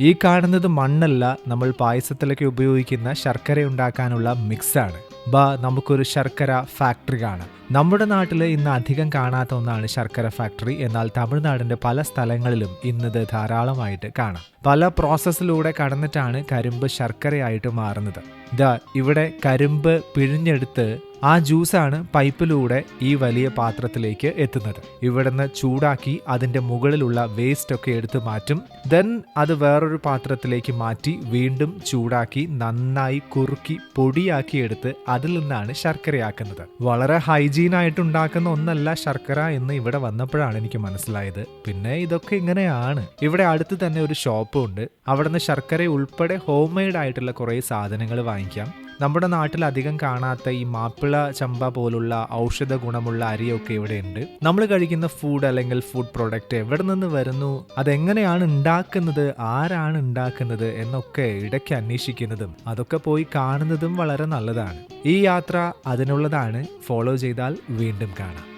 ഈ കാണുന്നത് മണ്ണല്ല, നമ്മൾ പായസത്തിലൊക്കെ ഉപയോഗിക്കുന്ന ശർക്കര ഉണ്ടാക്കാനുള്ള മിക്സാണ്. നമുക്കൊരു ശർക്കര ഫാക്ടറി കാണാം. നമ്മുടെ നാട്ടിൽ ഇന്ന് അധികം കാണാത്ത ഒന്നാണ് ശർക്കര ഫാക്ടറി. എന്നാൽ തമിഴ്നാടിന്റെ പല സ്ഥലങ്ങളിലും ഇന്നത് ധാരാളമായിട്ട് കാണാം. പല പ്രോസസ്സിലൂടെ കടന്നിട്ടാണ് കരിമ്പ് ശർക്കരയായിട്ട് മാറുന്നത്. ഇവിടെ കരിമ്പ് പിഴിഞ്ഞെടുത്ത് ആ ജ്യൂസാണ് പൈപ്പിലൂടെ ഈ വലിയ പാത്രത്തിലേക്ക് എത്തുന്നത്. ഇവിടുന്ന് ചൂടാക്കി അതിന്റെ മുകളിലുള്ള വേസ്റ്റ് ഒക്കെ എടുത്തു മാറ്റും. ദെൻ അത് വേറൊരു പാത്രത്തിലേക്ക് മാറ്റി വീണ്ടും ചൂടാക്കി നന്നായി കുറുക്കി പൊടിയാക്കി എടുത്ത് അതിൽ നിന്നാണ് ശർക്കരയാക്കുന്നത്. വളരെ ഹൈജീനായിട്ട് ഉണ്ടാക്കുന്ന ഒന്നല്ല ശർക്കര എന്ന് ഇവിടെ വന്നപ്പോഴാണ് എനിക്ക് മനസ്സിലായത്. പിന്നെ ഇതൊക്കെ ഇങ്ങനെയാണ്. ഇവിടെ അടുത്ത് തന്നെ ഒരു ഷോപ്പും ഉണ്ട്. അവിടുന്ന് ശർക്കര ഉൾപ്പെടെ ഹോം മെയ്ഡ് ആയിട്ടുള്ള കുറേ സാധനങ്ങൾ വാങ്ങിക്കാം. നമ്മുടെ നാട്ടിൽ അധികം കാണാത്ത ഈ മാപ്പിള ചമ്പ പോലുള്ള ഔഷധ ഗുണമുള്ള അരിയൊക്കെ ഇവിടെ ഉണ്ട്. നമ്മൾ കഴിക്കുന്ന ഫുഡ് അല്ലെങ്കിൽ ഫുഡ് പ്രൊഡക്റ്റ് എവിടെ നിന്ന് വരുന്നു, അതെങ്ങനെയാണ് ഉണ്ടാക്കുന്നത്, ആരാണ് ഉണ്ടാക്കുന്നത് എന്നൊക്കെ ഇടയ്ക്ക് അന്വേഷിക്കുന്നതും അതൊക്കെ പോയി കാണുന്നതും വളരെ നല്ലതാണ്. ഈ യാത്ര അതിനുള്ളതാണ്. ഫോളോ ചെയ്താൽ വീണ്ടും കാണാം.